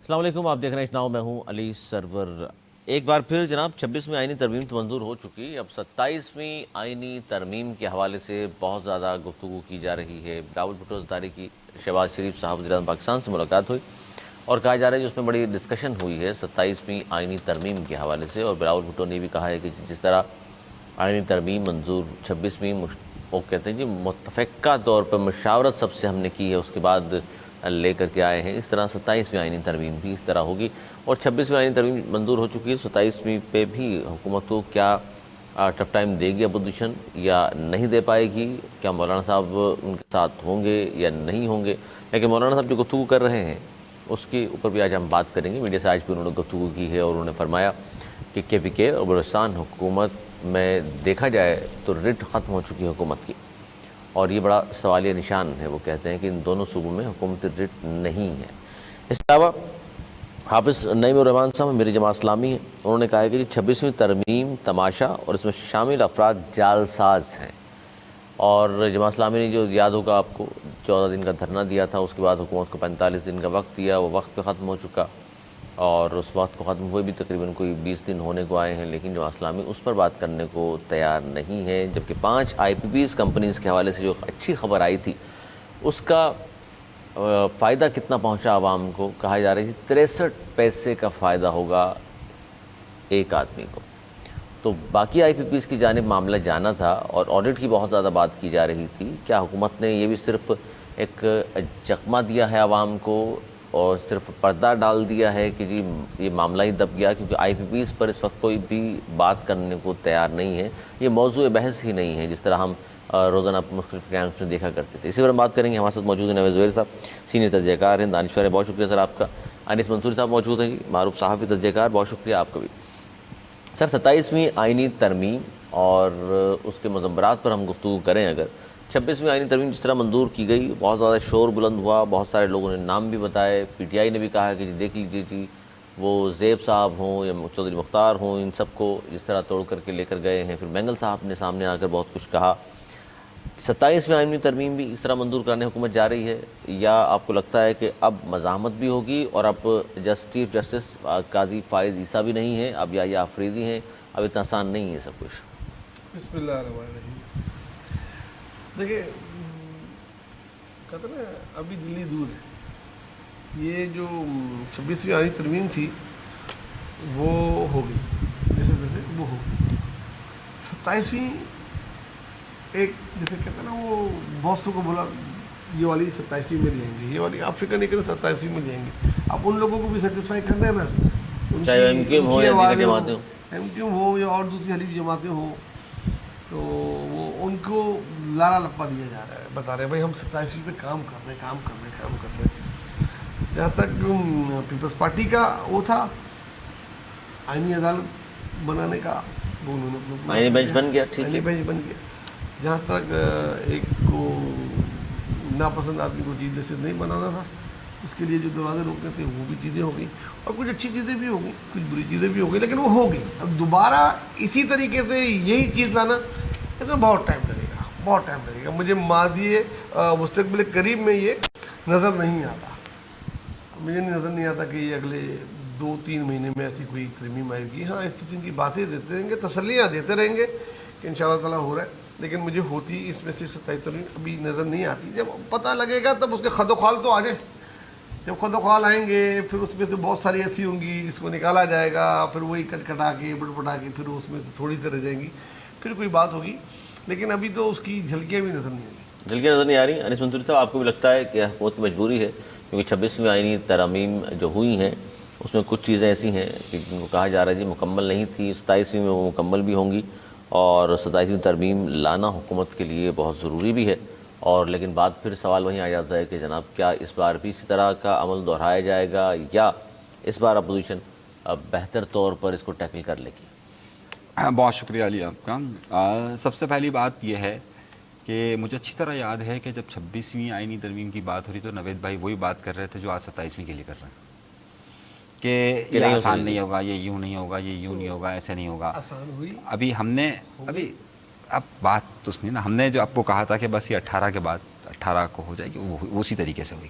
السلام علیکم، آپ دیکھ رہے ہیں اجتماع، میں ہوں علی سرور۔ ایک بار پھر جناب 26ویں آئینی ترمیم تو منظور ہو چکی، اب 27ویں آئینی ترمیم کے حوالے سے بہت زیادہ گفتگو کی جا رہی ہے۔ بلاول بھٹو زرداری کی شہباز شریف صاحب وزیر اعظم پاکستان سے ملاقات ہوئی اور کہا جا رہا ہے کہ اس میں بڑی ڈسکشن ہوئی ہے 27ویں آئینی ترمیم کے حوالے سے، اور بلاول بھٹو نے بھی کہا ہے کہ جس طرح آئینی ترمیم منظور 26ویں وہ کہتے ہیں جی متفقہ طور پر مشاورت سب سے ہم نے کی ہے، اس کے بعد لے کر کے آئے ہیں، اس طرح 27ویں آئینی ترمیم بھی اس طرح ہوگی۔ اور 26ویں آئینی ترمیم منظور ہو چکی ہے، 27ویں پہ بھی حکومت کو کیا ٹف ٹائم دے گی اپوزیشن یا نہیں دے پائے گی، کیا مولانا صاحب ان کے ساتھ ہوں گے یا نہیں ہوں گے، لیکن مولانا صاحب جو گفتگو کر رہے ہیں اس کے اوپر بھی آج ہم بات کریں گے۔ میڈیا سے آج بھی انہوں نے گفتگو کی ہے اور انہوں نے فرمایا کہ کے پی کے اور بلوچستان حکومت میں دیکھا جائے تو رٹ ختم ہو چکی ہے حکومت کی، اور یہ بڑا سوالیہ نشان ہے۔ وہ کہتے ہیں کہ ان دونوں صوبوں میں حکومت رٹ نہیں ہے۔ اس کے علاوہ حافظ نعیم الرحمان صاحب میری جماعت اسلامی ہیں، انہوں نے کہا ہے کہ 26ویں ترمیم تماشا اور اس میں شامل افراد جعل ساز ہیں، اور جماعت اسلامی نے جو یاد ہوگا آپ کو 14 دن کا دھرنا دیا تھا، اس کے بعد حکومت کو 45 دن کا وقت دیا، وہ وقت پہ ختم ہو چکا، اور اس وقت کو ختم ہوئے بھی تقریباً کوئی 20 دن ہونے کو آئے ہیں، لیکن جماعت اسلامی اس پر بات کرنے کو تیار نہیں ہے۔ جبکہ 5 آئی پی پیز کمپنیز کے حوالے سے جو اچھی خبر آئی تھی اس کا فائدہ کتنا پہنچا عوام کو، کہا جا رہا ہے کہ 63 پیسے کا فائدہ ہوگا ایک آدمی کو۔ تو باقی آئی پی پیز کی جانب معاملہ جانا تھا، اور آڈٹ کی بہت زیادہ بات کی جا رہی تھی۔ کیا حکومت نے یہ بھی صرف ایک چکمہ دیا ہے عوام کو اور صرف پردہ ڈال دیا ہے کہ جی یہ معاملہ ہی دب گیا، کیونکہ آئی پی پیز پر اس وقت کوئی بھی بات کرنے کو تیار نہیں ہے، یہ موضوع بحث ہی نہیں ہے جس طرح ہم روزانہ مختلف پروگرامس میں دیکھا کرتے تھے۔ اسی پر ہم بات کریں گے۔ ہمارے ساتھ موجود ہیں نویز زبیر صاحب، سینئر تجزیہ کار ہیں، دانشور ہیں، بہت شکریہ سر آپ کا۔ انیس منصوری صاحب موجود ہیں، معروف صحافی تجزیہ کار، بہت شکریہ آپ کا بھی۔ سر 27ویں آئینی ترمیم اور اس کے مضمرات پر ہم گفتگو کریں، اگر 26ویں آئینی ترمیم جس طرح منظور کی گئی، بہت زیادہ شور بلند ہوا، بہت سارے لوگوں نے نام بھی بتائے، پی ٹی آئی نے بھی کہا کہ جی دیکھ لیجیے جی وہ زیب صاحب ہوں یا چودھری مختار ہوں، ان سب کو جس طرح توڑ کر کے لے کر گئے ہیں۔ پھر مینگل صاحب نے سامنے آ کر بہت کچھ کہا۔ 27ویں آئینی ترمیم بھی اس طرح منظور کرنے حکومت جا رہی ہے، یا آپ کو لگتا ہے کہ اب مزاحمت بھی ہوگی اور اب چیف جسٹس قاضی فائز عیسیٰ بھی نہیں ہے، اب یا آفریدی ہیں، اب اتنا آسان نہیں ہے سب کچھ؟ بسم اللہ الرحمن الرحیم۔ دیکھیں، کہتے ہیں نا ابھی دلی دور ہے، یہ جو 26ویں آئینی ترمیم تھی وہ ہو گئی، جیسے وہ ہو گئی۔ 27ویں ایک جیسے کہتے ہیں نا وہ بہت سو کو بولا یہ والی 27ویں میں لیں گے، یہ والی آپ فکر نہیں کریں 27ویں میں لیں گے، آپ ان لوگوں کو بھی سیٹسفائی کر دیں نا، چاہے ایم کیو ایم ہو یا دیگر جماعتیں ہوں، ایم کیو ایم ہو یا اور دوسری حلیف جماعتیں ہوں، تو وہ ان کو لارا لپا دیا جا رہا ہے، بتا رہے ہیں بھائی ہم 27ویں پہ کام کر رہے ہیں۔ جہاں تک پیپلز پارٹی کا وہ تھا آئینی عدالت بنانے کا، وہ انہوں نے آئینی بینچ بن گیا، ٹھیک ہے، آئینی بینچ بن گیا۔ جہاں تک ایک کو ناپسند آدمی کو چیف جسٹس نہیں بنانا تھا، اس کے لیے جو دروازے روکتے تھے وہ بھی چیزیں ہو گئی، اور کچھ اچھی چیزیں بھی ہو گئی، کچھ بری چیزیں بھی ہو گئی، لیکن وہ ہو گئی۔ اب دوبارہ اسی طریقے سے یہی چیز لانا اس میں بہت ٹائم لگے گا، مجھے ماضی مستقبل قریب میں یہ نظر نہیں آتا، مجھے نظر نہیں آتا کہ یہ اگلے 2-3 مہینے میں ایسی کوئی ترمیم آئے گی۔ ہاں اس قسم کی باتیں دیتے رہیں گے، تسلیاں دیتے رہیں گے کہ انشاءاللہ تعالیٰ ہو رہا ہے، لیکن مجھے ہوتی اس میں صرف 27 ترمیم ابھی نظر نہیں آتی۔ جب پتہ لگے گا تب اس کے خد و خال تو آ جائیں، جب خد و خال آئیں گے پھر اس میں سے بہت ساری ایسی ہوں گی جس کو نکالا جائے گا، پھر وہی کٹا کے بٹا کے پھر اس میں سے تھوڑی سی رہ جائیں گی، پھر کوئی بات ہوگی، لیکن ابھی تو اس کی جھلکیاں بھی نظر نہیں آ رہی۔ جھلکیاں نظر نہیں آ رہی۔ انیس منصوری صاحب، آپ کو بھی لگتا ہے کہ حکومت کی مجبوری ہے، کیونکہ 26ویں آئینی ترامیم جو ہوئی ہیں اس میں کچھ چیزیں ایسی ہیں کہ جن کو کہا جا رہا ہے جی مکمل نہیں تھی، 27ویں میں وہ مکمل بھی ہوں گی، اور 27ویں ترمیم لانا حکومت کے لیے بہت ضروری بھی ہے، اور لیکن بعد پھر سوال وہیں آ جاتا ہے کہ جناب کیا اس بار بھی اسی طرح کا عمل دہرایا جائے گا، یا اس بار اپوزیشن بہتر طور پر اس کو ٹیکل کر لے گی؟ بہت شکریہ علی آپ کا۔ سب سے پہلی بات یہ ہے کہ مجھے اچھی طرح یاد ہے کہ جب 26ویں آئینی ترمیم کی بات ہو رہی تو نوید بھائی وہی بات کر رہے تھے جو آج 27ویں کے لیے کر رہے ہیں، کہ یہ آسان نہیں ہوگا، یہ یوں نہیں ہوگا، یہ یوں نہیں ہوگا، ایسے نہیں ہوگا۔ آسان ہوئی ابھی ہم نے اب بات تو سنی نا، ہم نے جو آپ کو کہا تھا کہ بس یہ 18 کے بعد 18 کو ہو جائے گی، وہ اسی طریقے سے ہوئی۔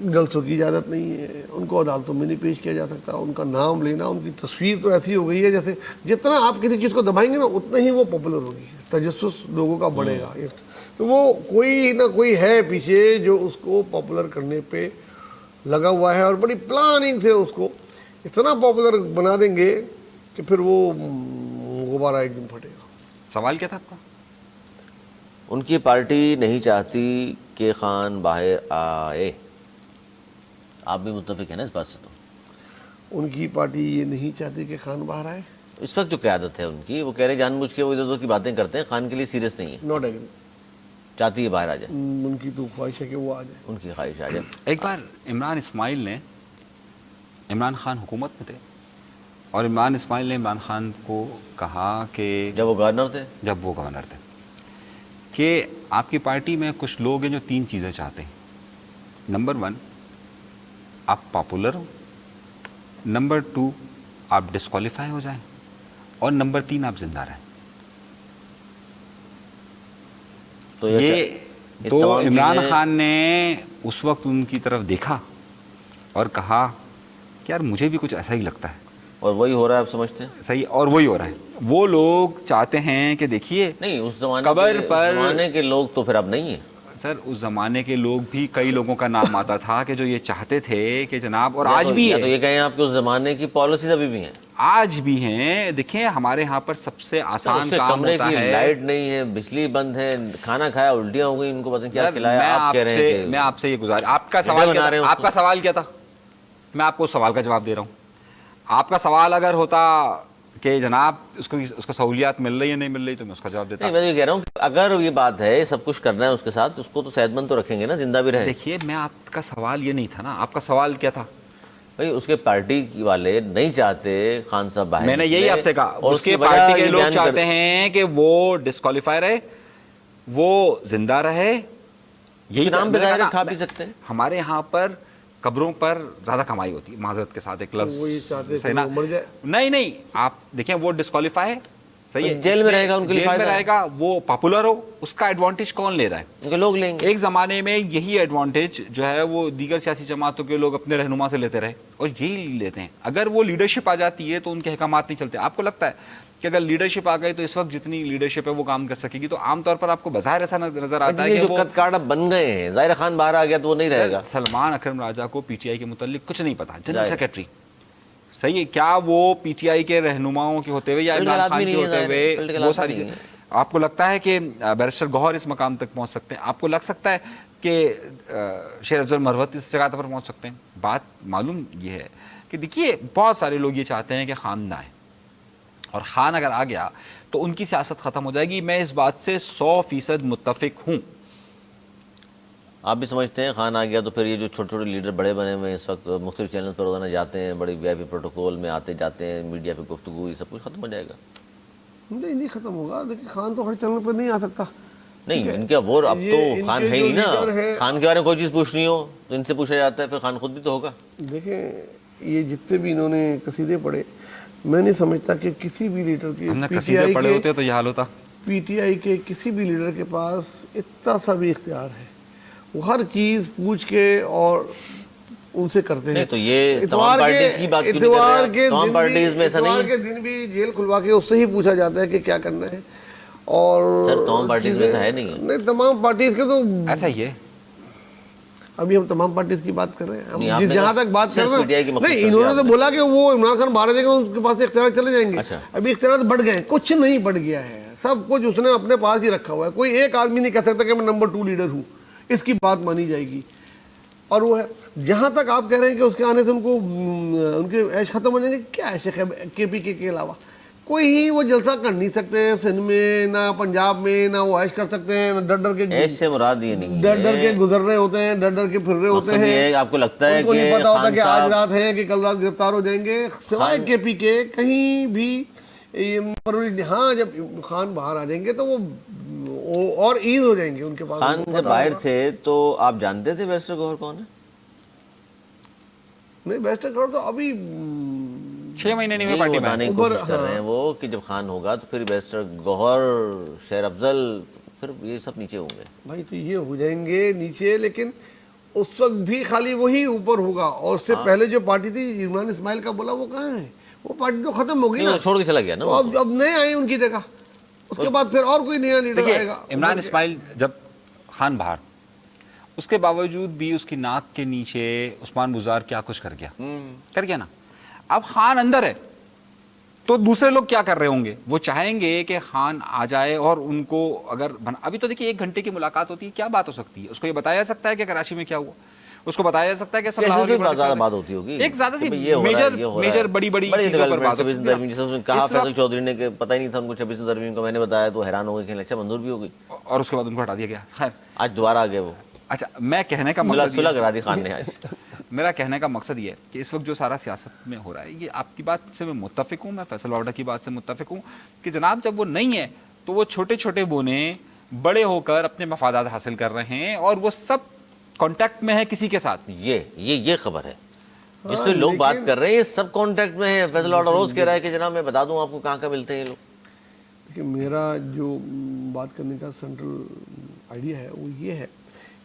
جلسوں کی اجازت نہیں ہے، ان کو عدالتوں میں نہیں پیش کیا جا سکتا، ان کا نام لینا، ان کی تصویر تو ایسی ہو گئی ہے جیسے جتنا آپ کسی چیز کو دبائیں گے نا اتنا ہی وہ پاپولر ہوگی، تجسس لوگوں کا بڑھے گا، تو وہ کوئی نہ کوئی ہے پیچھے جو اس کو پاپولر کرنے پہ لگا ہوا ہے، اور بڑی پلاننگ سے اس کو اتنا پاپولر بنا دیں گے کہ پھر وہ غبارہ ایک دن پھٹے گا۔ سوال کیا تھا آپ کا؟ ان کی پارٹی نہیں چاہتی کہ خان باہر آئے، آپ بھی متفق ہیں نا اس بات سے؟ تو ان کی پارٹی یہ نہیں چاہتی کہ خان باہر آئے، اس وقت جو قیادت ہے ان کی، وہ کہہ رہے جان بوجھ کے وہ ادھر ادھر کی باتیں کرتے ہیں، خان کے لیے سیریس نہیں ہے، ناٹ ایگری، چاہتی ہے باہر آ جائے، ان کی تو خواہش ہے کہ وہ آ جائے۔ ان کی خواہش آ جائے۔ ایک بار عمران اسماعیل نے، عمران خان حکومت میں تھے اور عمران اسماعیل نے عمران خان کو کہا کہ جب وہ گورنر تھے، جب وہ گورنر تھے کہ آپ کی پارٹی میں کچھ لوگ ہیں جو 3 چیزیں چاہتے ہیں، نمبر 1 آپ پاپولر ہو، نمبر 2 آپ ڈسکوالیفائی ہو جائیں، اور نمبر 3 آپ زندہ رہیں۔ تو یہ تو تمام عمران چیزیں- خان نے اس وقت ان کی طرف دیکھا اور کہا کہ یار مجھے بھی کچھ ایسا ہی لگتا ہے، اور وہی ہو رہا ہے، آپ سمجھتے ہیں؟ صحیح، اور وہی ہو رہا ہے۔ وہ لوگ چاہتے ہیں کہ دیکھیے نہیں، اس زمانے قبر کے پر- زمانے کے لوگ تو پھر اب نہیں ہیں۔ سر اس زمانے کے لوگ بھی کئی لوگوں کا نام آتا تھا کہ جو یہ چاہتے تھے کہ جناب، اور آج بھی یا تو ہے، یہ کہیں آپ کے اس زمانے کی پالیسیز ابھی بھی ہیں، آج بھی ہیں۔ دیکھیں ہمارے ہاں پر سب سے اس آسان کے کام کمرے ہوتا کی ہے، لائٹ نہیں ہے، بجلی بند ہے، کھانا کھایا الٹیاں ہو گئی، ان کو پتہ نہیں کیا سر، کھلایا، آپ کہہ رہے ہیں کہ میں آپ سے یہ گزارش، آپ کا ویڈیو سوال بنا کیا رہے ہیں تھا؟ اس آپ کا سوال کیا تھا؟ میں آپ کو اس سوال کا جواب دے رہا ہوں۔ آپ کا سوال اگر ہوتا کہ جناب اس کو سہولیات مل رہی ہے نہیں مل رہی، تو میں اس کا جواب دیتا۔ نہیں، میں یہ کہہ رہا ہوں کہ اگر یہ بات ہے سب کچھ کرنا ہے اس کے ساتھ، اس کو تو صحت مند تو رکھیں گے نا، زندہ بھی رہے۔ دیکھیے میں آپ کا سوال یہ نہیں تھا نا، آپ کا سوال کیا تھا؟ بھائی اس کے پارٹی والے نہیں چاہتے خان صاحب باہر میں نے یہی نکلے، آپ سے کہا، اور اس کے کی وجہ پارٹی کے یہ لوگ بیان چاہتے ہیں کہ وہ ڈسکوالیفائی رہے، وہ زندہ رہے، یہی نام میں نے بظاہر کہا کھا نا، بھی سکتے ہیں۔ ہمارے ہاں پر قبروں پر زیادہ کمائی ہوتی ہے، معذرت کے ساتھ ایک لفظ، وہ یہ چاہتے صحیح کہ نا؟ وہ مر جائے۔ نہیں، آپ دیکھیں وہ ڈسکوالیفائی ہے، صحیح ہے، جیل میں رہے گا، ان کے لیے جیل میں فائدہ ہے۔ رہے گا، وہ پاپولر ہو، اس کا ایڈوانٹیج کون لے رہا ہے؟ ان کے لوگ لیں گے۔ ایک زمانے میں یہی ایڈوانٹیج جو ہے وہ دیگر سیاسی جماعتوں کے لوگ اپنے رہنما سے لیتے رہے، اور یہی لیتے ہیں۔ اگر وہ لیڈرشپ آ جاتی ہے تو ان کے احکامات نہیں چلتے۔ آپ کو لگتا ہے کہ اگر لیڈرشپ آ گئی تو اس وقت جتنی لیڈرشپ ہے وہ کام کر سکے گی؟ تو عام طور پر آپ کو بظاہر ایسا نظر آتا ہے یہ کہ جو وہ قد کاٹ اب بن گئے ہیں، ظاہر خان باہر آ گیا تو وہ نہیں رہے گا۔ سلمان اکرم راجہ کو پی ٹی آئی کے متعلق کچھ نہیں پتا، جنرل ظاہر۔ سیکرٹری، صحیح ہے، کیا وہ پی ٹی آئی کے رہنماؤں کے ہوتے ہوئے یا پولیٹیکل عمران آدمی خان کے نہیں ہے، ہوتے ظاہر ہے، ہوئے پولیٹیکل وہ آدمی ساری نہیں چیزیں، ہے۔ آپ کو لگتا ہے کہ بیرسٹر گوہر اس مقام تک پہنچ سکتے ہیں؟ آپ کو لگ سکتا ہے کہ شیر افضل مروت اس جگہ پر پہنچ سکتے ہیں؟ بات معلوم یہ ہے کہ دیکھیے بہت سارے لوگ یہ چاہتے ہیں کہ خان نہ آئے، اور خان اگر آ گیا تو ان کی سیاست ختم ہو جائے گی۔ میں اس بات سے 100% متفق ہوں۔ آپ بھی سمجھتے ہیں خان آ گیا تو پھر یہ جو چھوٹے چھوٹے لیڈر بڑے بنے ہوئے ہیں اس وقت، مختلف چینل پر روزانہ جاتے ہیں، بڑے وی آئی پی پروٹوکول میں آتے جاتے ہیں، میڈیا پہ گفتگو، یہ سب کچھ ختم ہو جائے گا؟ نہیں ختم ہوگا، دیکھیں خان تو ہر چینل پہ نہیں آ سکتا۔ نہیں، ان کا وہ اب تو یہ ان خان کے ہے ہی جو نہیں لیڈر نا، ہیں- خان کے بارے میں کوئی چیز پوچھنی ہو تو ان سے پوچھا جاتا ہے، پھر خان خود بھی تو ہوگا۔ دیکھیں یہ جتنے بھی انہوں نے قصیدے پڑھے، میں نہیں سمجھتا کہ کسی بھی لیڈر کے ہم نے پی ٹی قصیدے آئی پڑھے کے ہوتے تو یہ حال ہوتا۔ پی ٹی آئی کے کسی بھی لیڈر کے پاس اتنا سا بھی اختیار ہے، وہ ہر چیز پوچھ کے اور ان سے کرتے ہیں۔ نہیں تو یہ تمام اتوار کے- پارٹیز کی بات کیوں نہیں کر اتوار رہے کے آپ؟ تمام دن پارٹیز بھی- میں ایسا نہیں اتوار ہے؟ کے دن بھی جیل کھلوا کے اس سے ہی پوچھا جاتا ہے کہ کیا کرنا ہے، اور سر تمام پارٹیز میں ایسا ہے نہیں ہے۔ نہیں، تمام پارٹیز کے تو ایسا ہی ہے۔ ابھی ہم تمام پارٹیز کی بات کر رہے ہیں، نہیں، آپ ہم نے جہاں تو تک بات کر صرف رہے پی ٹی آئی کی ہیں، مخصوص نہیں کر انہوں دیا نے تو آپ نے۔ بولا کہ وہ عمران خان باہر آ جائے گا ان کے پاس اختیارات چلے جائیں گے۔ اچھا۔ ابھی اختیارات بڑھ گئے ہیں، کچھ نہیں بڑھ گیا ہے، سب کچھ اس نے اپنے پاس ہی رکھا ہوا ہے۔ کوئی ایک آدمی نہیں کہہ سکتا کہ میں نمبر 2 لیڈر ہوں، اس کی بات مانی جائے گی۔ اور وہ ہے جہاں تک آپ کہہ رہے ہیں کہ اس کے آنے سے ان کو ان کے عیش ختم ہو جائیں گے، کیا عیش ہے کے پی کے علاوہ؟ کوئی ہی وہ جلسہ کر نہیں سکتے ہیں سندھ میں، نہ پنجاب میں، نہ وہ عیش کر سکتے ہیں، نہ ڈر ڈر کے ایس سے مراد یہ نہیں ڈر ڈر ہے، کے گزر رہے ہوتے ہیں، ڈر ڈر کے پھر رہے ہوتے مقصد یہ ہیں۔ ہے آپ کو لگتا ہے ان کو نہیں کہ پتا ہوتا خان کہ آج صاحب رات ہے کہ کل رات گرفتار ہو جائیں گے، سوائے کے پی کے کہیں بھی ہاں جب خان باہر آ جائیں گے تو وہ اور ایز ہو جائیں گے ان کے پاس۔ خان جب باہر تھے تو آپ جانتے تھے بیرسٹر گوہر کون ہے؟ نہیں، بیسٹ کر تو ابھی 6 مہینے نہیں جی، ہوئے پارٹی وہ میں۔ بتانے کی کوشش کر رہے ہیں وہ کہ جب خان ہوگا تو پھر بیرسٹر گوہر، شیر افضل، پھر یہ سب نیچے ہوں گے۔ بھائی تو یہ ہو جائیں گے نیچے، لیکن اس وقت بھی خالی وہی اوپر ہوگا, اور اس سے پہلے جو پارٹی تھی عمران اسماعیل کا بولا وہ کہاں ہے؟ وہ پارٹی تو ختم ہو گئی نا, چھوڑ کے چلا گیا نا. تو اب نئے آئے ان کی جگہ, اس کے بعد پھر اور کوئی نیا لیڈر آئے گا. عمران اسماعیل جب خان باہر, اس کے باوجود بھی اس کی ناک کے نیچے عثمان بزار کیا کچھ کر گیا نا. اب خان اندر ہے تو دوسرے لوگ کیا کر رہے ہوں گے؟ وہ چاہیں گے کہ خان آ جائے اور ان کو اگر ابھی تو دیکھیے 1 گھنٹے کی ملاقات ہوتی ہے, کیا بات ہو سکتی ہے؟ اس کو یہ بتایا جا سکتا ہے کہ کراچی میں کیا ہوا, اس کو بتایا جا سکتا ہے کہ زیادہ بات ہوتی ہوگی, ایک زیادہ سی میجر بڑی چیزوں پر بات ہوتی ہے. کہا فیصل چودھری نے کہ پتہ ہی نہیں تھا ان کو 26 ترمیم کا, میں نے بتایا تو حیران ہو گئے کہ اچھا منظور بھی ہو گئی, اور اس کے بعد ان کو ہٹا دیا گیا. خیر آج دوبارہ آ گئے وہ. اچھا, میں کہنے کا مقصد صلح کرا دی خان نے آج. میرا کہنے کا مقصد یہ ہے کہ اس وقت جو سارا سیاست میں ہو رہا ہے, یہ آپ کی بات سے میں متفق ہوں, میں فیصل واوڈا کی بات سے متفق ہوں کہ جناب جب وہ نہیں ہے تو وہ چھوٹے چھوٹے بونے بڑے ہو کر اپنے مفادات حاصل کر رہے ہیں, اور وہ سب کانٹیکٹ میں ہے کسی کے ساتھ. یہ خبر ہے جس سے لوگ بات کر رہے ہیں, یہ سب کانٹیکٹ میں ہے. فیصل واوڈا روز کہہ رہا ہے کہ جناب میں بتا دوں آپ کو کہاں کہاں ملتے ہیں یہ لوگ. دیکھیے میرا جو بات کرنے کا سینٹرل آئیڈیا ہے وہ یہ ہے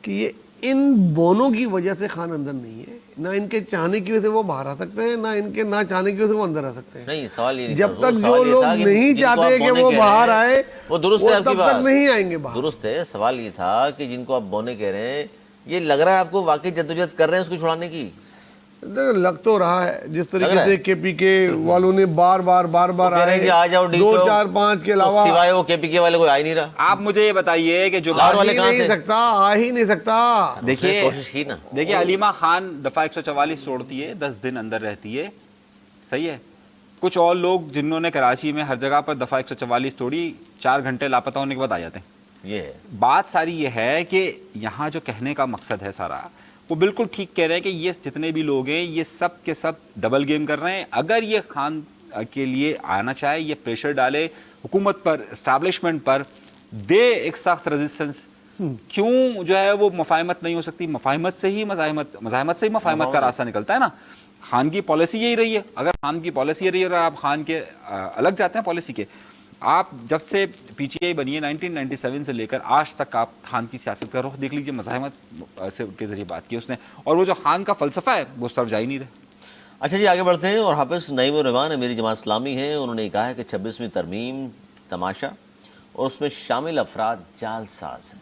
کہ یہ ان بونوں کی وجہ سے خان اندر نہیں ہے, نہ ان کے چاہنے کی وجہ سے وہ باہر آ سکتے ہیں, نہ ان کے نہ چاہنے کی وجہ سے وہ اندر آ سکتے ہیں. نہیں, سوال یہ نہیں, جب تک جو لوگ نہیں چاہتے کہ وہ باہر آئے وہ درست ہے, تب تک نہیں آئیں گے باہر. درست ہے. سوال یہ تھا کہ جن کو آپ بونے کہہ رہے ہیں, یہ لگ رہا ہے آپ کو واقعی جدوجہد کر رہے ہیں اس کو چھڑانے کی؟ لگ تو رہا ہے جس طریقے سے کے پی کے والوں نے بار بار آئے 2 4 5 کے علاوہ سوائے وہ کے پی کے والے کوئی آ ہی نہیں رہا. آپ مجھے یہ بتائیے کہ جو آ ہی نہیں سکتا. دیکھیے کوشش کی نا, دیکھیے علیمہ خان دفعہ 144 توڑتی ہے, 10 دن اندر رہتی ہے, صحیح ہے. کچھ اور لوگ جنہوں نے کراچی میں ہر جگہ پر دفعہ 144 توڑی 4 گھنٹے لاپتہ ہونے کے بعد آ جاتے ہیں. یہ ہے بات ساری یہ ہے کہ یہاں جو کہنے کا مقصد ہے سارا, وہ بالکل ٹھیک کہہ رہے ہیں کہ یہ جتنے بھی لوگ ہیں یہ سب کے سب ڈبل گیم کر رہے ہیں. اگر یہ خان کے لیے آنا چاہے, یہ پریشر ڈالے حکومت پر, اسٹیبلشمنٹ پر, دے ایک سخت ریزسٹنس, کیوں جو ہے وہ مفاہمت نہیں ہو سکتی؟ مفاہمت سے ہی مزاحمت سے ہی مفاہمت کا راستہ نکلتا ہے نا. خان کی پالیسی یہی رہی ہے. اگر خان کی پالیسی یہ رہی ہے اور آپ خان کے الگ جاتے ہیں پالیسی کے, آپ جب سے پی ٹی آئی بنی ہے 1997 سے لے کر آج تک آپ خان کی سیاست کا رخ دیکھ لیجیے, مزاحمت سے کے ذریعے بات کی اس نے, اور وہ جو خان کا فلسفہ ہے وہ اس طرف جا ہی نہیں رہے. اچھا جی, آگے بڑھتے ہیں. اور حافظ نعیم الرحمان میری جماعت اسلامی ہیں, انہوں نے کہا ہے کہ 26ویں ترمیم تماشا اور اس میں شامل افراد جعل ساز ہیں.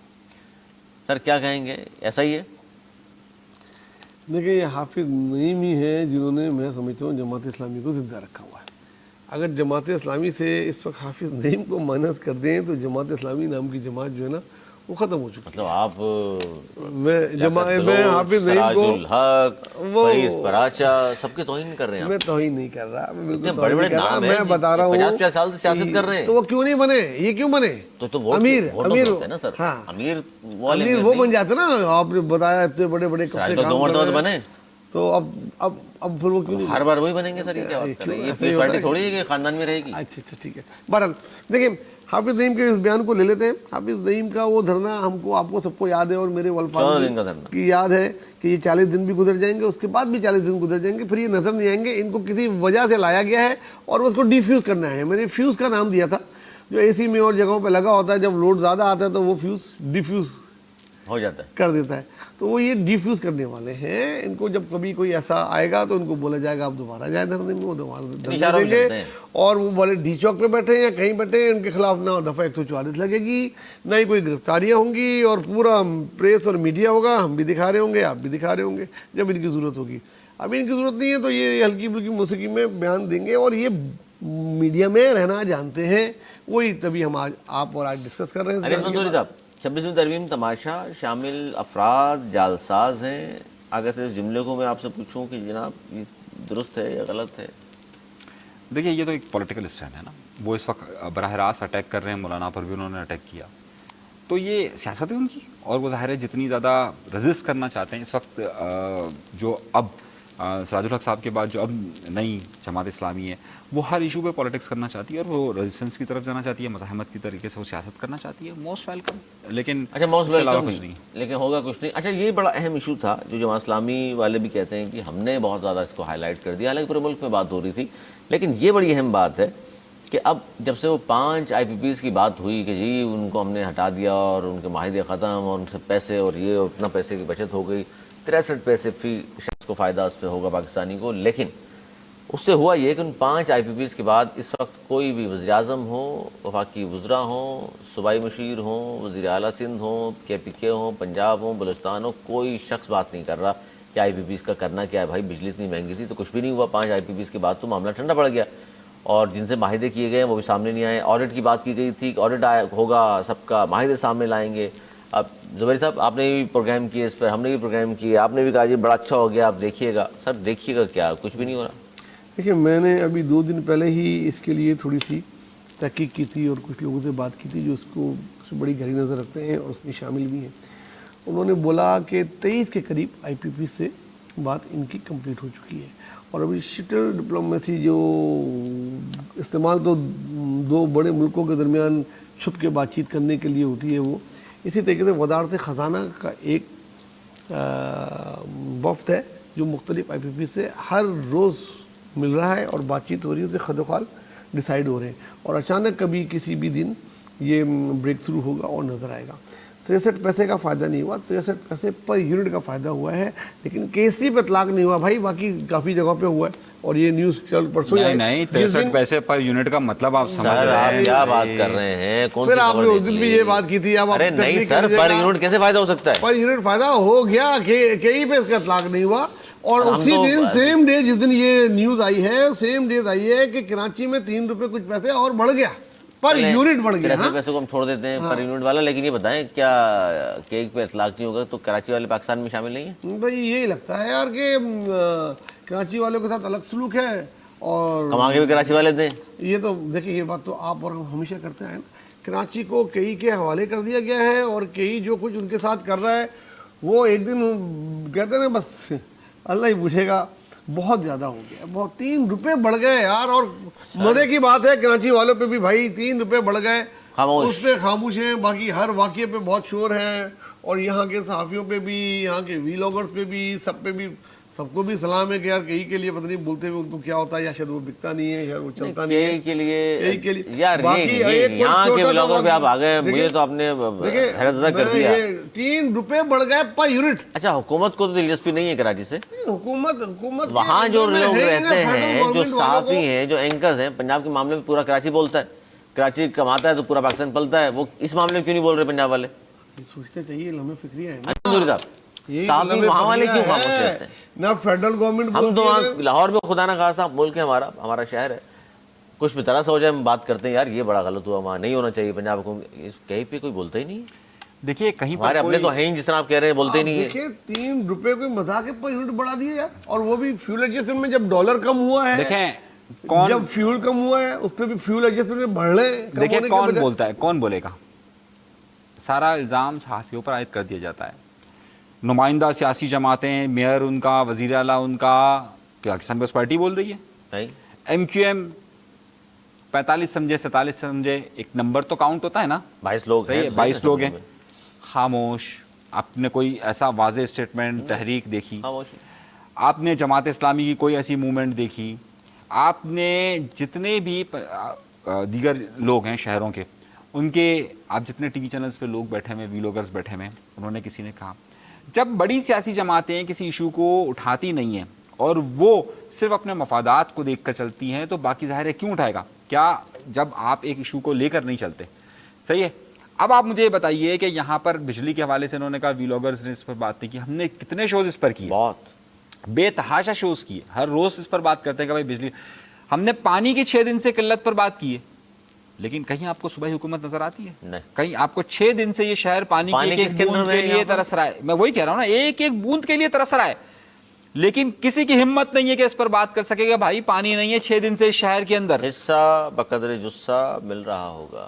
سر کیا کہیں گے, ایسا ہی ہے؟ دیکھیں یہ حافظ نعیم ہی ہیں جنہوں نے, میں سمجھتا ہوں, جماعت اسلامی کو زندہ رکھا ہوا ہے. اگر جماعت اسلامی سے اس وقت حافظ نعیم کو مائنس کر دیں تو جماعت اسلامی نام کی جماعت جو ہے نا وہ ختم ہو چکی. مطلب آپ میں حافظ نعیم کو, الحق, فرید پراچا, سب کے توہین کر رہے ہیں. میں توہین نہیں کر رہا, بڑے بڑے نام ہیں, میں بتا رہا ہوں 50 سال سے سیاست کر رہے ہیں. تو وہ کیوں نہیں بنے, یہ کیوں بنے؟ تو امیر وہ بن جاتے نا. آپ نے بتایا اتنے بڑے بڑے بنے, تو اب پھر وہ کیوں نہیں ہر بار وہی بنیں گے؟ سر یہ کیا بات کر رہے ہیں, یہ پارٹی تھوڑی ہے کہ خاندان میں رہے گی. اچھا ٹھیک ہے. بہرحال دیکھیں حافظ نعیم کے اس بیان کو لے لیتے ہیں. حافظ نعیم کا وہ دھرنا ہم کو, آپ کو سب کو یاد ہے, اور میرے والفاظ کی یاد ہے کہ یہ 40 دن بھی گزر جائیں گے, اس کے بعد بھی 40 دن گزر جائیں گے, پھر یہ نظر نہیں آئیں گے. ان کو کسی وجہ سے لایا گیا ہے اور اس کو ڈیفیوز کرنا ہے. میں نے فیوز کا نام دیا تھا, جو اے سی میں اور جگہوں پہ لگا ہوتا ہے, جب لوڈ زیادہ آتا ہے تو وہ فیوز ڈیفیوز ہو جاتا ہے, کر دیتا ہے. تو وہ یہ ڈیفیوز کرنے والے ہیں. ان کو جب کبھی کوئی ایسا آئے گا تو ان کو بولا جائے گا آپ دوبارہ جائیں دھرنے میں, وہ دوبارہ دیں گے. اور وہ بولے ڈی چوک پہ بیٹھے یا کہیں بیٹھے, ان کے خلاف نہ دفعہ 144 لگے گی, نہ ہی کوئی گرفتاریاں ہوں گی, اور پورا پریس اور میڈیا ہوگا, ہم بھی دکھا رہے ہوں گے, آپ بھی دکھا رہے ہوں گے جب ان کی ضرورت ہوگی. اب ان کی ضرورت نہیں ہے تو یہ ہلکی پھلکی موسیقی میں بیان دیں گے, اور یہ میڈیا میں رہنا جانتے ہیں. وہی تبھی ہم آج آپ اور آج ڈسکس کر رہے ہیں. 26ویں ترمیم تماشا شامل افراد جعل ساز ہیں. آگے سے اس جملے کو میں آپ سے پوچھوں کہ جناب یہ درست ہے یا غلط ہے؟ دیکھیے یہ تو ایک پولیٹیکل اسٹینڈ ہے نا, وہ اس وقت براہ راست اٹیک کر رہے ہیں, مولانا پر بھی انہوں نے اٹیک کیا, تو یہ سیاست ہے ان کی, اور وہ ظاہر ہے جتنی زیادہ رزسٹ کرنا چاہتے ہیں اس وقت, جو اب سراج الحق صاحب کے بعد جو اب نئی جماعت اسلامی ہے وہ ہر ایشو پہ پولیٹکس کرنا چاہتی ہے, اور وہ ریزسٹنس کی طرف جانا چاہتی ہے, مزاحمت کی طریقے سے وہ سیاست کرنا چاہتی ہے. Most welcome. لیکن اچھا موسٹ ویلکم کچھ نہیں, لیکن ہوگا کچھ نہیں. اچھا یہ بڑا اہم ایشو تھا جو جماعت اسلامی والے بھی کہتے ہیں کہ ہم نے بہت زیادہ اس کو ہائی لائٹ کر دیا, حالانکہ پورے ملک میں بات ہو رہی تھی. لیکن یہ بڑی اہم بات ہے کہ اب جب سے وہ 5 آئی پی پیز کی بات ہوئی کہ جی ان کو ہم نے ہٹا دیا اور ان کے معاہدے ختم اور ان سے پیسے اور یہ اتنا پیسے کی بچت ہو گئی، 63 پیسے فی شخص کو فائدہ اس پہ ہوگا پاکستانی کو، لیکن اس سے ہوا یہ کہ ان 5 آئی پی پیز کے بعد اس وقت کوئی بھی وزیر اعظم ہو، وفاقی وزراء ہوں، صوبائی مشیر ہوں، وزیر اعلیٰ سندھ ہوں، کے پی کے ہوں، پنجاب ہوں، بلوچستان ہو، کوئی شخص بات نہیں کر رہا کہ آئی پی پیز کا کرنا کیا ہے بھائی، بجلی اتنی مہنگی تھی تو کچھ بھی نہیں ہوا، 5 آئی پی پیز کے بعد تو معاملہ ٹھنڈا پڑ گیا، اور جن سے معاہدے کیے گئے ہیں وہ بھی سامنے نہیں آئے۔ آڈٹ کی بات کی گئی تھی کہ آڈٹ ہوگا، سب کا معاہدے سامنے لائیں گے۔ اب زبیر صاحب آپ نے بھی پروگرام کیے اس پر، ہم نے بھی پروگرام کیے، آپ نے بھی کہا جی بڑا اچھا ہو گیا، آپ دیکھیے گا۔ سر دیکھیے گا کیا، کچھ بھی نہیں ہو رہا۔ دیکھیں میں نے ابھی 2 دن پہلے ہی اس کے لیے تھوڑی سی تحقیق کی تھی اور کچھ لوگوں سے بات کی تھی جو اس پہ بڑی گہری نظر رکھتے ہیں اور اس میں شامل بھی ہیں۔ انہوں نے بولا کہ 23 کے قریب آئی پی پی سے بات ان کی کمپلیٹ ہو چکی ہے، اور ابھی شٹل ڈپلومیسی جو استعمال تو 2 بڑے ملکوں کے درمیان چھپ کے بات چیت کرنے کے لیے ہوتی ہے، وہ اسی طریقے سے وزارت خزانہ کا ایک وفد ہے جو مختلف آئی پی پی سے ہر روز مل رہا ہے اور بات چیت ہو رہی ہے، اسے خد و خال ڈیسائیڈ ہو رہے ہیں، اور اچانک کبھی کسی بھی دن یہ بریک تھرو ہوگا اور نظر آئے گا۔ 63 پیسے کا فائدہ نہیں ہوا، 63 پیسے پر یونٹ کا فائدہ ہوا ہے، لیکن کیسی پہ اطلاق نہیں ہوا بھائی، باقی کافی جگہوں پہ ہوا ہے، اور یہ نیوز کل پرسوں نہیں 63 پیسے پر یونٹ کا مطلب آپ سمجھ سر رہے آپ ہیں، کیا بات کر رہے ہیں، کون سی پھر آپ خبر نے اس دیکھ دن بھی لی؟ یہ بات کی تھی، اب آپ ارے نہیں تصدیق سر، کیجیے پر گا۔ یونٹ کیسے فائدہ ہو سکتا ہے؟ پر یونٹ فائدہ ہو گیا، کئی پہ اس کا اطلاق نہیں ہوا، اور ہم اسی تو دن سیم ڈے جس دن یہ نیوز آئی ہے، سیم ڈیز آئی ہے کہ کراچی میں 3 روپے کچھ پیسے اور بڑھ گیا، پر یونٹ بڑھ گیا۔ 63 پیسے کو ہم چھوڑ دیتے ہیں پر یونٹ والا، لیکن یہ بتائیں کیا کیک پہ اطلاق نہیں ہوگا تو کراچی والے پاکستان میں شامل نہیں ہیں؟ بھائی یہی لگتا ہے یار کہ کراچی والوں کے ساتھ الگ سلوک ہے، اور کما کے بھی کراچی والے دیں۔ یہ تو دیکھیں، یہ بات تو آپ اور ہم ہمیشہ کرتے ہیں نا، کراچی کو کئی کے حوالے کر دیا گیا ہے، اور کئی جو کچھ ان کے ساتھ کر رہا ہے وہ ایک دن کہتے ہیں بس اللہ ہی پوچھے گا، بہت زیادہ ہو گیا، بہت 3 روپے بڑھ گئے یار، اور مزے کی بات ہے کراچی والوں پہ بھی بھائی 3 روپے بڑھ گئے، خاموش۔ اس پہ خاموش ہیں، باقی ہر واقعے پہ بہت شور ہے، اور یہاں کے صحافیوں پہ بھی، یہاں کے ویلاگرز پہ بھی، سب پہ بھی، سب کو بھی سلام ہے کہ یار کئی کے لیے پتہ نہیں بولتے ہوئے ان کو کیا ہوتا ہے، یا شاید وہ بکتا نہیں ہے، یا وہ چلتا نہیں ہے کئی کے لیے کئی یار یہاں کے بلاگوں پہ آپ آ گئے، مجھے تو آپ نے حیرت زدہ کر دیا۔ 3 روپے بڑھ گئے پر یونٹ۔ اچھا حکومت کو تو دلچسپی نہیں ہے کراچی سے؟ حکومت وہاں جو لوگ رہتے ہیں، جو صحافی ہیں، جو اینکرز ہیں، پنجاب کے معاملے میں پورا کراچی بولتا ہے، کراچی کماتا ہے تو پورا پاکستان پلتا ہے، وہ اس معاملے میں کیوں نہیں بول رہے پنجاب والے؟ سوچنا چاہیے، لمحے فکریہ ہے صحافی وہاں والے کیوں خاموش رہتے ہیں؟ نہ فیڈرل گورنمنٹ، ہم تو وہاں لاہور میں خدا نہ خواستہ ملک ہے ہمارا شہر ہے، کچھ بھی طرح سے ہو جائے ہم بات کرتے ہیں یار یہ بڑا غلط ہوا، وہاں نہیں ہونا چاہیے پنجاب کو، کہیں پہ کوئی بولتا ہی نہیں ہے۔ دیکھیے کہیں ہمارے اپنے تو ہیں جس طرح آپ کہہ رہے ہیں، بولتے ہی نہیں ہے۔ دیکھیں 3 روپے کوئی مذاق ہے، پر یونٹ بڑھا دیا یار، اور وہ بھی فیول ایڈجسٹمنٹ میں، جب ڈالر کم ہوا ہے، دیکھیں کون، جب فیول کم ہوا ہے اس پہ بھی فیول ایڈجسٹمنٹ میں بڑھ رہے ہیں۔ دیکھیں کون بولتا ہے، کون بولے گا؟ سارا الزام صحافیوں پر عائد کر دیا جاتا ہے، نمائندہ سیاسی جماعتیں، میئر ان کا، وزیر اعلیٰ ان کا، پاکستان پیپلز پارٹی بول رہی ہے، ایم کیو ایم 45 سمجھے 47 سمجھے، ایک نمبر تو کاؤنٹ ہوتا ہے نا، 22 لوگ ہیں، 22 لوگ ہیں، خاموش۔ آپ نے کوئی ایسا واضح اسٹیٹمنٹ، تحریک دیکھی؟ آپ نے جماعت اسلامی کی کوئی ایسی موومنٹ دیکھی؟ آپ نے جتنے بھی دیگر لوگ ہیں شہروں کے، ان کے آپ جتنے ٹی وی چینلز پہ لوگ بیٹھے ہوئے، ویلاگرز بیٹھے ہوئے، انہوں نے کسی نے کہا جب بڑی سیاسی جماعتیں کسی ایشو کو اٹھاتی نہیں ہیں اور وہ صرف اپنے مفادات کو دیکھ کر چلتی ہیں تو باقی ظاہر ہے کیوں اٹھائے گا؟ کیا جب آپ ایک ایشو کو لے کر نہیں چلتے؟ صحیح ہے۔ اب آپ مجھے یہ بتائیے کہ یہاں پر بجلی کے حوالے سے انہوں نے کہا ویلاگرز نے اس پر بات نہیں کی، ہم نے کتنے شوز اس پر کیے، بہت بے تحاشا شوز کیے، ہر روز اس پر بات کرتے ہیں کہ بھائی بجلی، ہم نے پانی کی 6 دن سے قلت پر بات کی ہے، لیکن کہیں آپ کو صوبائی حکومت نظر آتی ہے؟ نہیں۔ کہیں آپ کو 6 دن سے یہ شہر پانی کی ایک بوند کے لیے ترس رہا ہے، میں وہی کہہ رہا ہوں نا، ایک بوند کے لیے ترس رہا ہے، لیکن کسی کی ہمت نہیں ہے کہ اس پر بات کر سکے گا بھائی پانی نہیں ہے 6 دن سے شہر کے اندر، حصہ بقدر جثہ مل رہا ہوگا،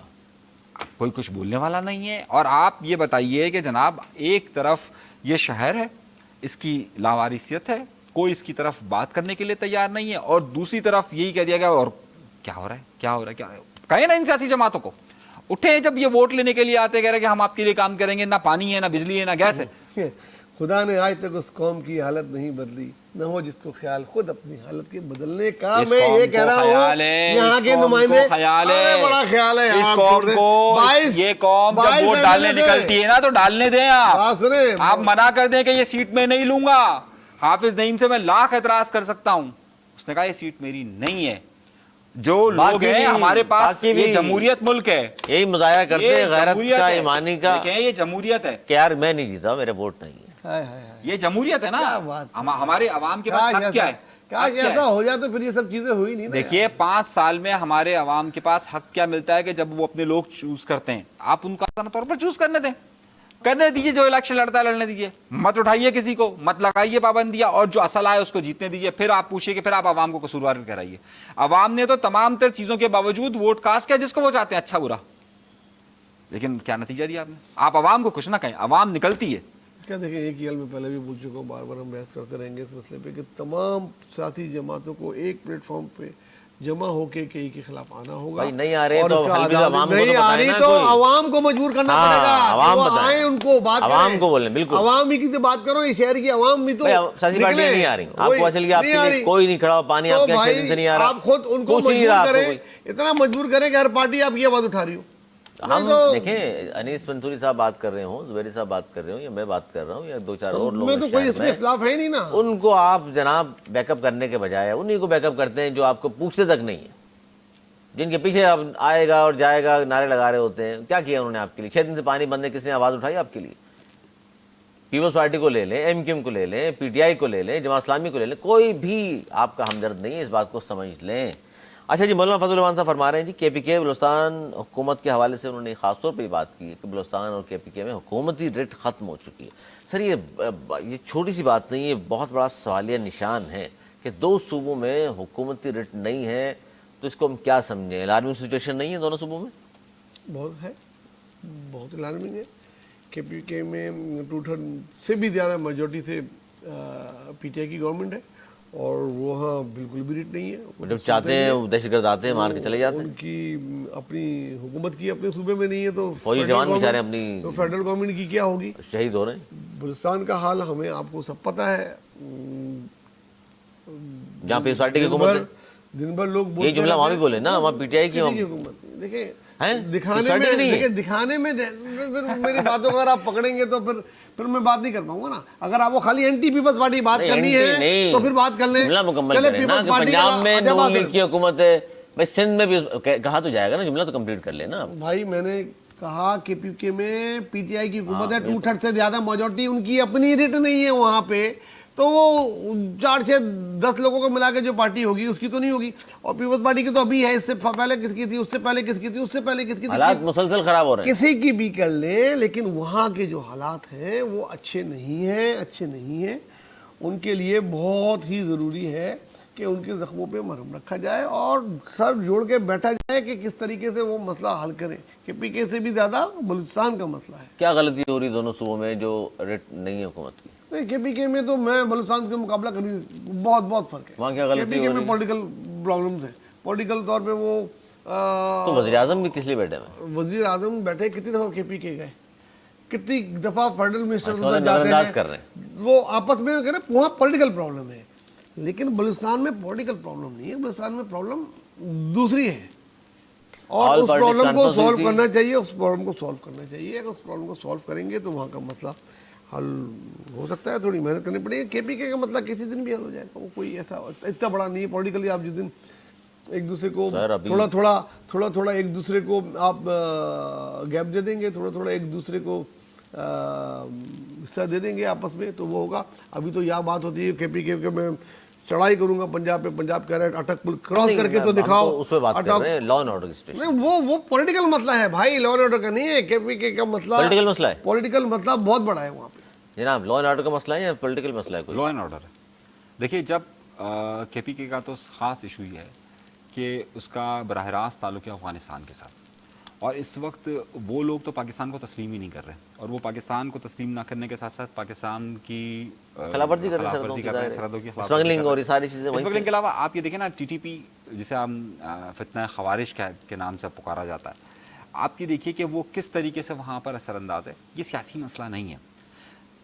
کوئی کچھ بولنے والا نہیں ہے۔ اور آپ یہ بتائیے کہ جناب ایک طرف یہ شہر ہے، اس کی لاوارثیت ہے، کوئی اس کی طرف بات کرنے کے لیے تیار نہیں ہے، اور دوسری طرف یہی کہہ دیا گیا اور کیا ہو رہا ہے، کیا ہو رہا ہے، کیا کہیں نا ان سیاسی جماعتوں کو، اٹھے جب یہ ووٹ لینے کے لیے آتے کہہ رہے کہ ہم آپ کے لیے کام کریں گے، نہ پانی ہے، نہ بجلی ہے، نہ گیس ہے۔ خدا نے آج تک اس قوم کی حالت نہیں بدلی، نہ ہو جس کو خیال خود اپنی حالت کے بدلنے کا۔ میں یہ کہہ رہا ہوں یہاں کے نمائندے، بڑا خیال ہے اس قوم کو، یہ قوم جب ووٹ ڈالنے نکلتی ہے نا تو ڈالنے دیں آپ منع کر دیں کہ یہ سیٹ میں نہیں لوں گا۔ حافظ نعیم سے میں لاکھ اعتراض کر سکتا ہوں، اس نے کہا یہ سیٹ میری نہیں ہے۔ جو لوگ ہیں ہمارے پاس، یہ جمہوریت ملک ہے، یہی مظاہرہ کرتے ہیں غیرت کا، ایمانی کا، یہ جمہوریت ہے کہ یار میں نہیں جیتا، میرے ووٹ نہیں ہے۔ یہ جمہوریت ہے نا، ہمارے عوام کے پاس حق کیا ہے؟ کاش ایسا ہو جائے تو پھر یہ سب چیزیں ہوئی نہیں۔ دیکھیے 5 سال میں ہمارے عوام کے پاس حق کیا ملتا ہے کہ جب وہ اپنے لوگ چوز کرتے ہیں، آپ ان کو آسان طور پر چوز کرنے دیں، کرنے دیجیے، جو الیکشن لڑتا ہے لڑنے دیجیے، مت اٹھائیے کسی کو، مت لگائیے پابندیاں، اور جو اصل آئے اس کو جیتنے دیجیے۔ پھر آپ پوچھیے کہ پھر آپ عوام کو قصوروار کرائیے۔ عوام نے تو تمام تر چیزوں کے باوجود ووٹ کاسٹ کیا جس کو وہ چاہتے ہیں، اچھا برا، لیکن کیا نتیجہ دیا آپ نے؟ آپ عوام کو کچھ نہ کہیں، عوام نکلتی ہے۔ کیا دیکھیں، ایک ہی حال میں پہلے بھی بول چکا ہوں، بار بار ہم بحث کرتے رہیں گے اس مسئلے پہ کہ تمام ساتھی جماعتوں کو ایک پلیٹ فارم پہ جمع ہو کے کئی کے خلاف آنا ہوگا۔ بھائی نہیں آ رہے تو حل بھی عوام کو نہیں آ رہی تو عوام کو مجبور کرنا پڑے گا، عوام آئیں، ان کو بات کریں، عوام کو بولیں، بالکل عوام ہی کی بات کرو، یہ شہر کی عوام بھی تو سیاسی پارٹیاں نہیں آ رہی، آپ کو اصل آپ کے لیے کوئی نہیں کھڑا، پانی آپ کے 6 دن سے نہیں آ رہا، آپ خود ان کو مجبور کریں، اتنا مجبور کریں کہ ہر پارٹی آپ کی آواز اٹھا رہی ہو۔ ہم دیکھیں انیس منصوری صاحب بات کر رہے ہوں، زبیری صاحب بات کر رہے ہوں، یا میں بات کر رہا ہوں، یا 2-4 اور لوگ، میں تو کوئی اس میں اختلاف ہے نہیں نا۔ ان کو آپ جناب بیک اپ کرنے کے بجائے انہی کو بیک اپ کرتے ہیں جو آپ کو پوچھتے تک نہیں ہے، جن کے پیچھے اب آئے گا اور جائے گا نعرے لگا رہے ہوتے ہیں۔ کیا کیا انہوں نے آپ کے لیے؟ 6 دن سے پانی بند ہے، کس نے آواز اٹھائی آپ کے لیے؟ پیپلز پارٹی کو لے لیں، ایم کیو ایم کو لے لیں، پی ٹی آئی کو لے لیں، جماعت اسلامی کو لے لیں، کوئی بھی آپ کا ہمدرد نہیں ہے، اس بات کو سمجھ لیں۔ اچھا جی، مولانا فضل الرحمان صاحب فرما رہے ہیں جی کے پی کے بلوچستان حکومت کے حوالے سے انہوں نے خاص طور پہ یہ بات کی ہے کہ بلوچستان اور کے پی کے میں حکومتی رٹ ختم ہو چکی ہے۔ سر یہ چھوٹی سی بات نہیں، یہ بہت بڑا سوالیہ نشان ہے کہ 2 صوبوں میں حکومتی رٹ نہیں ہے، تو اس کو ہم کیا سمجھیں؟ الارمنگ سچویشن نہیں ہے دونوں صوبوں میں؟ بہت ہے، بہت الارمنگ ہے۔ کے پی کے میں 2/3 سے بھی زیادہ میجورٹی سے پی ٹی آئی کی گورنمنٹ ہے، اور وہاں بالکل بھی ریٹ نہیں ہے۔ جب چاہتے ہیں وہ دہشت گرد آتے ہیں، مار کے چلے جاتے ہیں۔ ان کی اپنی حکومت کی اپنے صوبے میں نہیں ہے تو فوجی جوان بیچارے اپنی تو فیڈرل گورنمنٹ کی کیا ہوگی؟ شہید ہو رہے ہیں۔ بلوچستان کا حال ہمیں آپ کو سب پتہ ہے، جہاں پیس پارٹی کی حکومت ہے، دن بھر لوگ بولتے یہ جملہ وہاں بھی بولے نا، وہاں پی ٹی آئی کی حکومت۔ دیکھیں دکھانے میں میری باتوں کو اگر آپ پکڑیں گے تو پھر میں بات نہیں کر پاؤں گا نا۔ اگر آپ کو خالی اینٹی پیپلز پارٹی بات کرنی ہے تو پھر بات کر لیں، جملہ مکمل کریں نا کہ پنجاب میں نون لیگ کی حکومت ہے، بھائی سندھ میں بھی کہا تو جائے گا نا، جملہ تو کمپلیٹ کر لینا۔ بھائی میں نے کہا کہ پی کے میں پی ٹی آئی کی حکومت ہے، 2/3 سے زیادہ میجورٹی، ان کی اپنی ریٹ نہیں ہے وہاں پہ، تو وہ 4-6-10 لوگوں کو ملا کے جو پارٹی ہوگی اس کی تو نہیں ہوگی۔ اور پیپلز پارٹی کی تو ابھی ہے، اس سے پہلے کس کی تھی، اس سے پہلے کس کی تھی، اس سے پہلے کس کی تھی، حالات مسلسل خراب ہو رہے ہیں، کسی کی بھی کر لیں، لیکن وہاں کے جو حالات ہیں وہ اچھے نہیں ہیں۔ ان کے لیے بہت ہی ضروری ہے کہ ان کے زخموں پہ مرہم رکھا جائے اور سر جوڑ کے بیٹھا جائے کہ کس طریقے سے وہ مسئلہ حل کریں۔ کہ پی کے سے بھی زیادہ بلوچستان کا مسئلہ ہے۔ کیا غلطی ہو رہی دونوں صوبوں میں جو ریٹ نہیں ہے حکومت کی؟ کے پی کے میں تو میں بلوچستان کے مقابلہ کری، بہت فرق ہے۔ وہاں کیا غلطی ہو رہی ہے؟ کے پی کے میں پولیٹیکل پرابلمز ہیں، پولیٹیکل طور پہ وہ تو وزیر اعظم بھی کس لیے بیٹھے ہوئے؟ وزیر اعظم بیٹھے، کتنی دفعہ کے پی کے گئے، کتنی دفعہ فیڈرل منسٹر کر رہے ہیں، وہ آپس میں کہہ رہے وہاں پولیٹیکل پرابلم ہے، لیکن بلوچستان میں پولیٹیکل پرابلم نہیں ہے، بلوچستان میں پرابلم دوسری ہے، اور اس پرابلم کو سولو کرنا چاہیے، اس پرابلم کو سولو کرنا چاہیے۔ اگر اس پرابلم کو سولو کریں گے تو وہاں کا مسئلہ حل ہو سکتا ہے، تھوڑی محنت کرنی پڑے گی۔ کے پی کے کا مسئلہ کسی دن بھی حل ہو جائے گا، وہ کوئی ایسا اتنا بڑا نہیں ہے پولیٹیکلی۔ آپ جس دن ایک دوسرے کو تھوڑا ایک دوسرے کو آپ گیپ دے دیں گے، تھوڑا ایک دوسرے کو حصہ دے دیں گے آپس میں، تو وہ ہوگا۔ ابھی تو یہ بات ہوتی ہے کے پی کے میں چڑھائی کروں گا پنجاب پہ، پنجاب کہہ رہے ہیں اٹک پل کراس کر کے تو دکھاؤ، اس پہ بات کر رہے ہیں لا اینڈ آرڈر کی سچویشن۔ وہ پولیٹیکل مسئلہ ہے بھائی، لا اینڈ آرڈر کا نہیں ہے، کے پی کے کا مسئلہ پولیٹیکل مسئلہ ہے، پولیٹیکل مسئلہ بہت بڑا ہے وہاں پہ جناب۔ لا اینڈ آرڈر کا مسئلہ ہے یا پولیٹیکل مسئلہ ہے؟ کوئی لا اینڈ آرڈر ہے۔ دیکھیے جب کے پی کے کا تو خاص ایشو یہ ہے کہ اس کا براہ راست تعلق ہے افغانستان کے ساتھ، اور اس وقت وہ لوگ تو پاکستان کو تسلیم ہی نہیں کر رہے، اور وہ پاکستان کو تسلیم نہ کرنے کے ساتھ ساتھ پاکستان کی خلاف ورزی کر رہے ہیں، سرحدوں کی اسمگلنگ اور یہ ساری چیزیں۔ اسمگلنگ کے علاوہ آپ یہ دیکھیں نا، ٹی ٹی پی جسے ہم فتنہ خوارج کے نام سے پکارا جاتا ہے، آپ یہ دیکھیے کہ وہ کس طریقے سے وہاں پر اثر انداز ہے۔ یہ سیاسی مسئلہ نہیں ہے،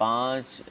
5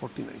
49,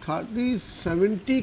30-70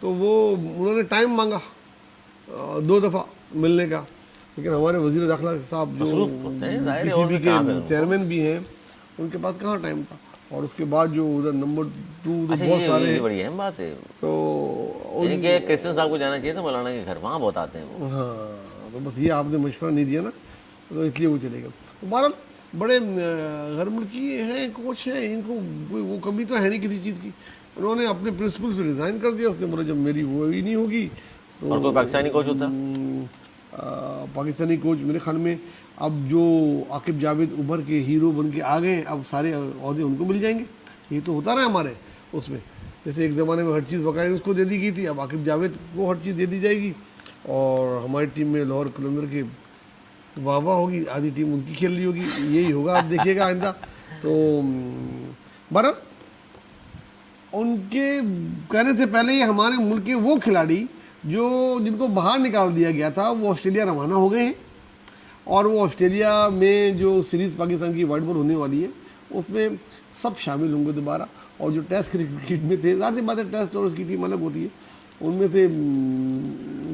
تو وہ انہوں نے ٹائم مانگا 2 دفعہ ملنے کا، لیکن ہمارے وزیر داخلہ صاحب جو مصروف ہوتے ہیں، ظاہر ہے، پی اور سی بی بھی کے کام ہے ان کو۔ چیئرمین بھی ہیں، ان کے پاس کہاں ٹائم تھا، اور اس کے بعد جو ادھر نمبر 2 تو اچھا بہت سارے یہ ہیں، بڑی اہم بات ہے، تو یعنی کہ کرسچن صاحب کو جانا چاہیے تھا مولانا کے گھر، وہاں بہت آتے ہیں وہ۔ ہاں تو بس یہ آپ نے مشورہ نہیں دیا نا، تو اس لیے وہ چلے گئے۔ تو بہرحال بڑے غیر ملکی ہیں، کوچ ہیں، ان کو وہ کمی تو ہے نہیں کسی چیز کی، انہوں نے اپنے پرنسپل سے ریزائن کر دیا، اس نے بولا جب میری وہ ہی نہیں ہوگی تو اور کوئی پاکستانی کوچ ہوتا؟ پاکستانی کوچ میرے خیال میں اب جو عاقب جاوید ابھر کے ہیرو بن کے آ گئے، اب سارے عہدے ان کو مل جائیں گے، یہ تو ہوتا رہا ہمارے اس میں، جیسے ایک زمانے میں ہر چیز باقاعدہ اس کو دے دی گئی تھی، اب عاقب جاوید کو ہر چیز دے دی جائے گی، اور ہماری ٹیم میں لاہور قلندر کے واہ واہ ہوگی، آدھی ٹیم ان کی کھیل رہی ہوگی، یہی ہوگا آپ دیکھیے گا آئندہ۔ تو بہرحال ان کے کہنے سے پہلے ہی ہمارے ملک کے وہ کھلاڑی جن کو باہر نکال دیا گیا تھا وہ آسٹریلیا روانہ ہو گئے ہیں، اور وہ آسٹریلیا میں جو سیریز پاکستان کی وائٹ بال ہونے والی ہے اس میں سب شامل ہوں گے دوبارہ، اور جو ٹیسٹ کرکٹ میں تھے، ظاہر سی بات ہے ٹیسٹ اور اس کی ٹیم الگ ہوتی ہے، ان میں سے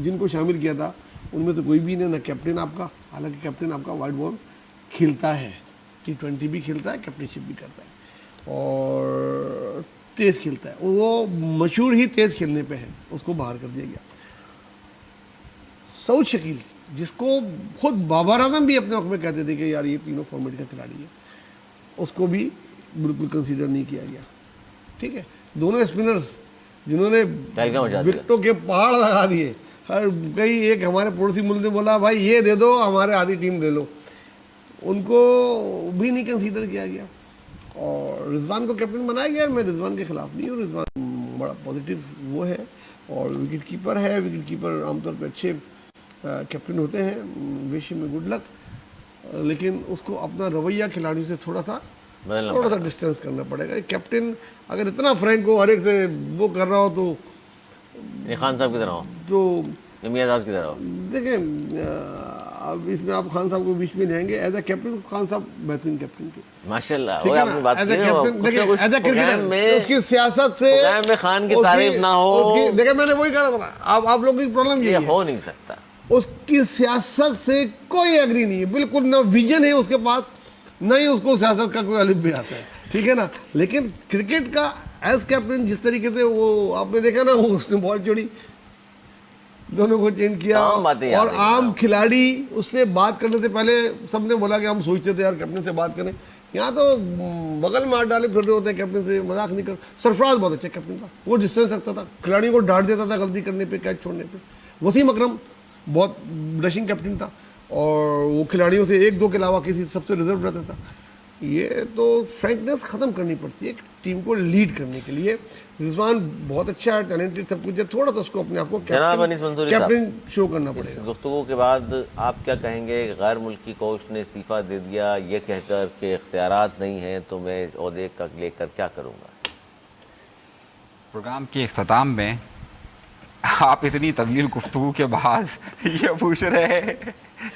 جن کو شامل کیا تھا ان میں سے کوئی بھی نہیں، نہ کیپٹن آپ کا، حالانکہ کیپٹن آپ کا وائٹ بال کھیلتا ہے، T20 بھی کھیلتا ہے، کیپٹن شپ بھی کرتا ہے، اور تیز کھیلتا ہے، وہ مشہور ہی تیز کھیلنے پہ ہے، اس کو باہر کر دیا گیا۔ سعود شکیل، جس کو خود بابر اعظم بھی اپنے وقت میں کہتے تھے کہ یار یہ تینوں فارمیٹ کا کھلاڑی ہے، اس کو بھی بالکل کنسیڈر نہیں کیا گیا، ٹھیک ہے۔ دونوں اسپنرز جنہوں نے تہلکہ مچا دیا۔ وکٹوں کے پہاڑ لگا دیے، ہر کئی ایک ہمارے پڑوسی ملک نے بولا بھائی یہ دے دو، ہمارے آدھی ٹیم لے لو، ان کو بھی نہیں کنسیڈر کیا گیا، اور رضوان کو کیپٹن بنایا گیا۔ میں رضوان کے خلاف نہیں ہوں، رضوان بڑا پازیٹیو وہ ہے، اور وکٹ کیپر ہے، وکٹ کیپر عام طور پہ اچھے کیپٹن ہوتے ہیں، وش میں گڈ لک، لیکن اس کو اپنا رویہ کھلاڑیوں سے تھوڑا سا ڈسٹینس کرنا پڑے گا۔ کیپٹن اگر اتنا فرینک ہو، ہر ایک سے وہ کر رہا ہو یہ خان صاحب کی طرح ہو، تو میاں صاحب کی طرح ہو۔ دیکھیں اب اس میں آپ خان صاحب کو بیچ میں لیں گے، ایز اے کیپٹن خان صاحب بہترین کیپٹن تھے، ماشاء اللہ، ٹھیک وہ ہے آپ نے بات نا، کی ایز اے کیپٹن دیکھیں، ایز اے کرکٹر اس کی سیاست سے میں خان کی تعریف نہ ہو، دیکھیں میں نے وہی کہا تھا، آپ لوگوں کی پرابلم یہ یہ ہے، ہو نہیں سکتا۔ اس کی سیاست سے کوئی ایگری نہیں ہے، بالکل نہ ویژن ہے اس کے پاس، نہ ہی اس کو سیاست کا کوئی الف بھی آتا ہے، ٹھیک ہے نا، لیکن کرکٹ کا ایز کیپٹن جس طریقے سے وہ آپ نے دیکھا نا، وہ اس نے بال چوڑی، دونوں کو چینج کیا، اور عام کھلاڑی اس سے بات کرنے سے پہلے سب نے بولا کہ ہم سوچتے تھے یار کیپٹن سے بات کریں، یہاں تو بغل میں ہاتھ ڈالے پھر رہے ہوتے ہیں کیپٹن سے، مذاق نہیں کر۔ سرفراز بہت اچھا کیپٹن تھا، وہ ڈسٹینس رکھتا تھا، کھلاڑیوں کو ڈانٹ دیتا تھا غلطی کرنے پہ، کیچ چھوڑنے پہ۔ وسیم اکرم بہت ڈیشنگ کیپٹن تھا، اور وہ کھلاڑیوں سے 1-2 کے علاوہ کسی سب سے ریزرو رہتا تھا۔ یہ تو فرینکنیس ختم کرنی پڑتی ہے ایک ٹیم کو لیڈ کرنے کے لیے۔ رضوان بہت اچھا ہے، ٹیلنٹڈ سب کچھ ہے، تھوڑا سا اس کو اپنے آپ کو کیپٹن شو کرنا پڑے اس گا۔ گفتگو کے بعد آپ کیا کہیں گے؟ غیر ملکی کوچ نے استعفیٰ دے دیا یہ کہہ کر کہ اختیارات نہیں ہیں تو میں اس عہدے کا لے کر کیا کروں گا؟ پروگرام کے اختتام میں آپ اتنی طویل گفتگو کے بعد یہ پوچھ رہے ہیں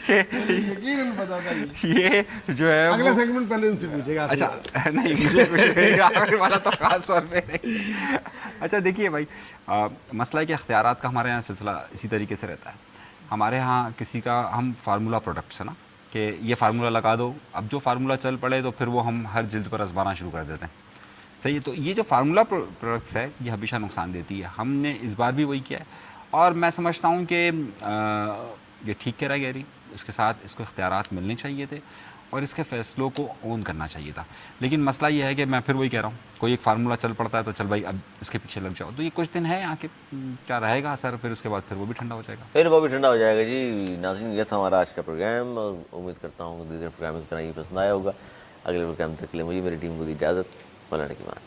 کہ یقیناً پتا تھا یہ جو ہے اگلا سیگمنٹ پہلے ان سے پوچھے گا۔ اچھا نہیں، مجھے کچھ نہیں کہا، آخر والا تو خاص طور پہ نہیں۔ اچھا دیکھیے بھائی، مسئلہ ہے کہ اختیارات کا ہمارے یہاں سلسلہ اسی طریقے سے رہتا ہے۔ ہمارے ہاں کسی کا ہم فارمولا پروڈکٹس ہے نا، کہ یہ فارمولا لگا دو، اب جو فارمولا چل پڑے تو پھر وہ ہم ہر جلد پر آزمانا شروع کر دیتے ہیں، صحیح ہے۔ تو یہ جو فارمولا پروڈکٹس ہے یہ ہمیشہ نقصان دیتی ہے، ہم نے اس بار بھی وہی کیا ہے، اور میں سمجھتا ہوں کہ یہ ٹھیک کہہ رہا ہے گیری، اس کے ساتھ اس کو اختیارات ملنے چاہیے تھے اور اس کے فیصلوں کو اون کرنا چاہیے تھا۔ لیکن مسئلہ یہ ہے کہ میں پھر وہی کہہ رہا ہوں، کوئی ایک فارمولا چل پڑتا ہے تو چل بھائی اب اس کے پیچھے لگ جاؤ، تو یہ کچھ دن ہے یہاں کے کیا رہے گا اثر، پھر اس کے بعد پھر وہ بھی ٹھنڈا ہو جائے گا، پھر وہ بھی ٹھنڈا ہو جائے گا۔ جی ناظرین، یہ تھا ہمارا آج کا پروگرام، اور امید کرتا ہوں کہ دوسرے پروگرام کی طرح یہ پسند آیا ہوگا۔ اگلے پروگرام تک کے لیے مجھے میری ٹیم کو دی اجازت، مولانا کی مان۔